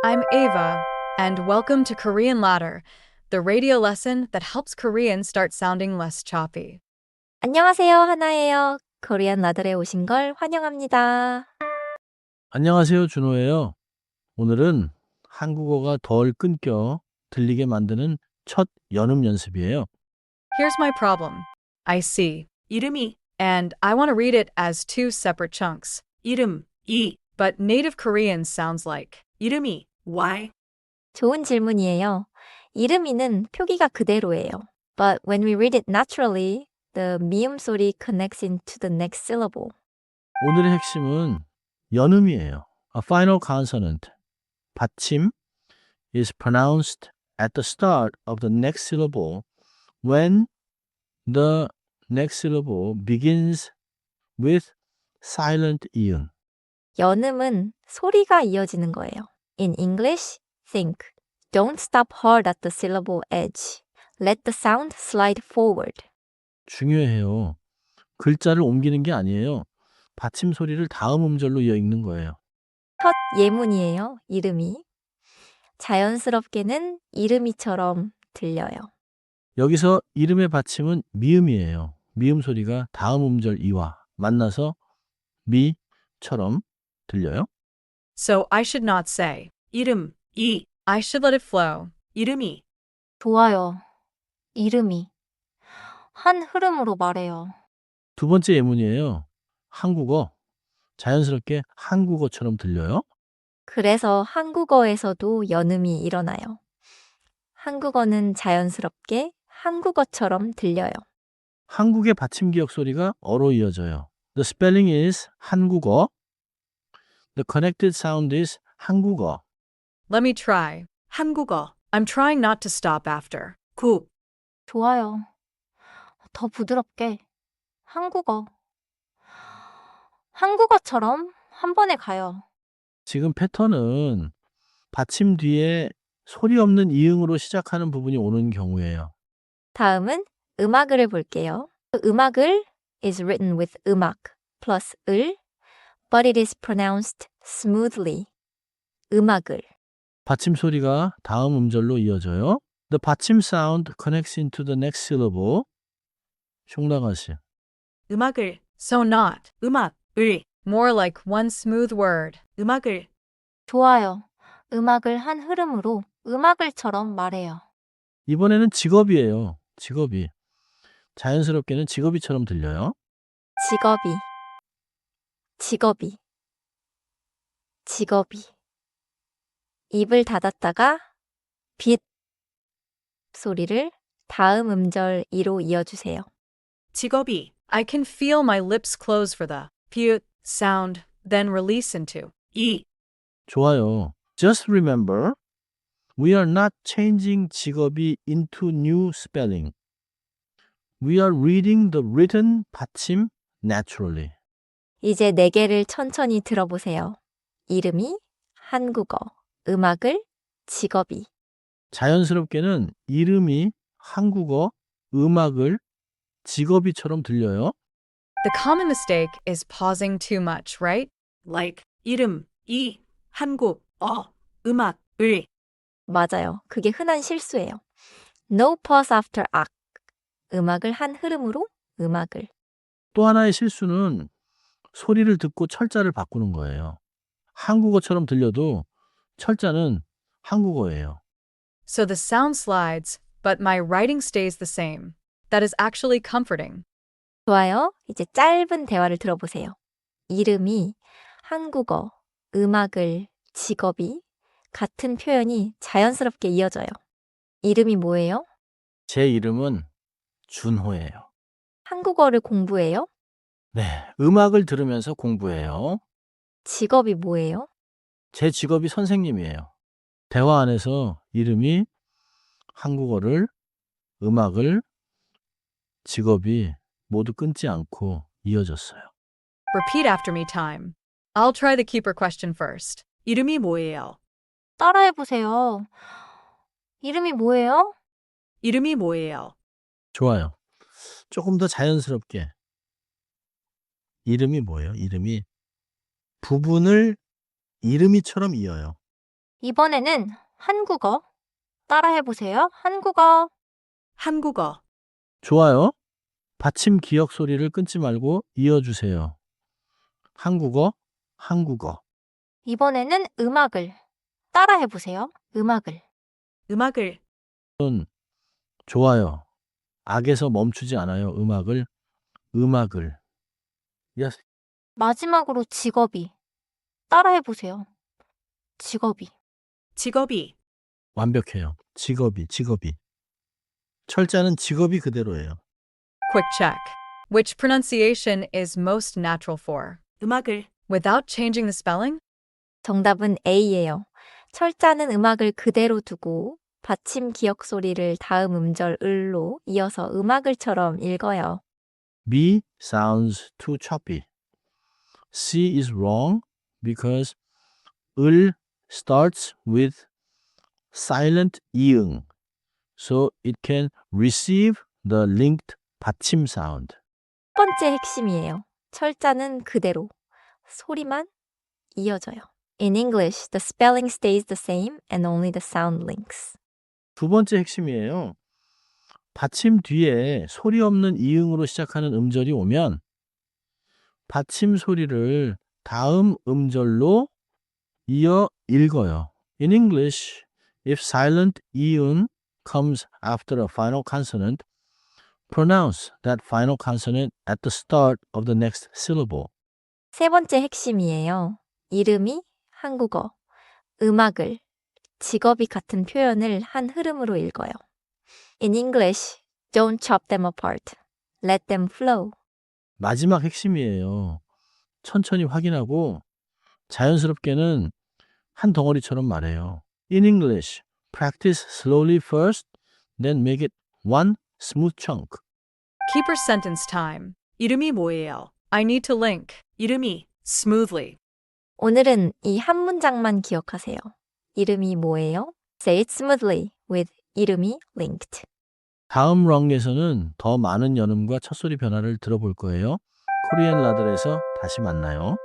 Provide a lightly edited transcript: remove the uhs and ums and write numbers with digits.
I'm Ava, and welcome to Korean Ladder, the radio lesson that helps Korean start sounding less choppy. 안녕하세요, 하나예요. 코리안 라들에 오신 걸 환영합니다. 안녕하세요, 준호예요. 오늘은 한국어가 덜 끊겨 들리게 만드는 첫 연음 연습이에요. Here's my problem. I see 이름이 and I want to read it as two separate chunks. 이름, 이. But native Korean sounds like 이름이, why? 좋은 질문이에요. 이름이는 표기가 그대로예요. But when we read it naturally, the 미음 소리 connects into the next syllable. 오늘의 핵심은 연음이에요. A final consonant, 받침, is pronounced at the start of the next syllable when the next syllable begins with silent 이응. 연음은 소리가 이어지는 거예요. In English, think. Don't stop hard at the syllable edge. Let the sound slide forward. 중요해요. 글자를 옮기는 게 아니에요. 받침 소리를 다음 음절로 이어 읽는 거예요. 첫 예문이에요, 이름이. 자연스럽게는 이름이처럼 들려요. 여기서 이름의 받침은 미음이에요. 미음 소리가 다음 음절 이와 만나서 미처럼 들려요. So I should not say 이름, 이. I should let it flow. 이름이. 좋아요. 이름이. 한 흐름으로 말해요. 두 번째 예문이에요. 한국어. 자연스럽게 한국어처럼 들려요. 그래서 한국어에서도 연음이 일어나요. 한국어는 자연스럽게 한국어처럼 들려요. 한국의 받침 기억 소리가 어로 이어져요. The spelling is 한국어. The connected sound is 한국어. Let me try. 한국어. I'm trying not to stop after. 국. 좋아요. 더 부드럽게. 한국어. 한국어처럼 한 번에 가요. 지금 패턴은 받침 뒤에 소리 없는 이응으로 시작하는 부분이 오는 경우예요. 다음은 음악을 볼게요. 음악을 is written with 음악 plus 을, but it is pronounced smoothly. 음악을. 받침 소리가 다음 음절로 이어져요. The 받침 sound connects into the next syllable. 흉나가시. 음악을. So not. 음악. 을. More like one smooth word. 음악을. 좋아요. 음악을 한 흐름으로 음악을처럼 말해요. 이번에는 직업이에요. 직업이. 자연스럽게는 직업이처럼 들려요. 직업이. 직업이. 직업이. 입을 닫았다가 빛 소리를 다음 음절 이로 이어주세요. 직업이. I can feel my lips close for the 퓨 sound, then release into 이. 좋아요. Just remember, we are not changing 직업이 into new spelling. We are reading the written 받침 naturally. 이제 네 개를 천천히 들어보세요. 이름이, 한국어, 음악을, 직업이. 자연스럽게는 이름이 한국어, 음악을 직업이처럼 들려요. The common mistake is pausing too much, right? Like 이름, 이, 한국, 음악, 을. 맞아요. 그게 흔한 실수예요. No pause after 악. 음악을 한 흐름으로 음악을. 또 하나의 실수는 소리를 듣고 철자를 바꾸는 거예요. 한국어처럼 들려도 철자는 한국어예요. So the sound slides, but my writing stays the same. That is actually comforting. 좋아요. 이제 짧은 대화를 들어보세요. 이름이, 한국어, 음악을, 직업이 같은 표현이 자연스럽게 이어져요. 이름이 뭐예요? 제 이름은 준호예요. 한국어를 공부해요? 네, 음악을 들으면서 공부해요. 직업이 뭐예요? 제 직업이 선생님이에요. 대화 안에서 이름이 한국어를, 음악을, 직업이 모두 끊지 않고 이어졌어요. Repeat after me time. I'll try the keeper question first. 이름이 뭐예요? 따라해보세요. 이름이 뭐예요? 이름이 뭐예요? 좋아요. 조금 더 자연스럽게. 이름이 뭐예요? 이름이 부분을 이름이처럼 이어요. 이번에는 한국어. 따라해보세요. 한국어. 한국어. 좋아요. 받침 기억 소리를 끊지 말고 이어주세요. 한국어, 한국어. 이번에는 음악을. 따라해보세요. 음악을. 음악을. 좋아요. 악에서 멈추지 않아요. 음악을. Yes. 마지막으로 직업이. 따라해보세요. 직업이. 직업이. 완벽해요. 직업이. 철자는 직업이 그대로예요. Quick check. Which pronunciation is most natural for? 음악을. Without changing the spelling? 정답은 A예요. 철자는 음악을 그대로 두고 받침 기억 소리를 다음 음절 을로 이어서 음악을처럼 읽어요. B sounds too choppy. C is wrong because 을 starts with silent 이응. So it can receive the linked 받침 sound. 첫 번째 핵심이에요. 철자는 그대로, 소리만 이어져요. In English, the spelling stays the same and only the sound links. 두 번째 핵심이에요. 받침 뒤에 소리 없는 이응으로 시작하는 음절이 오면 받침 소리를 다음 음절로 이어 읽어요. In English, if silent 이응 comes after a final consonant, pronounce that final consonant at the start of the next syllable. 세 번째 핵심이에요. 이름이 한국어, 음악을, 직업이 같은 표현을 한 흐름으로 읽어요. In English, don't chop them apart. Let them flow. 마지막 핵심이에요. 천천히 확인하고 자연스럽게는 한 덩어리처럼 말해요. In English, practice slowly first, then make it one smooth chunk. Keeper sentence time. 이름이 뭐예요? I need to link. 이름이 smoothly. 오늘은 이 한 문장만 기억하세요. 이름이 뭐예요? Say it smoothly with 이름이 linked. 다음 런에서는 더 많은 연음과 첫소리 변화를 들어볼 거예요. 코리안 라들에서 다시 만나요.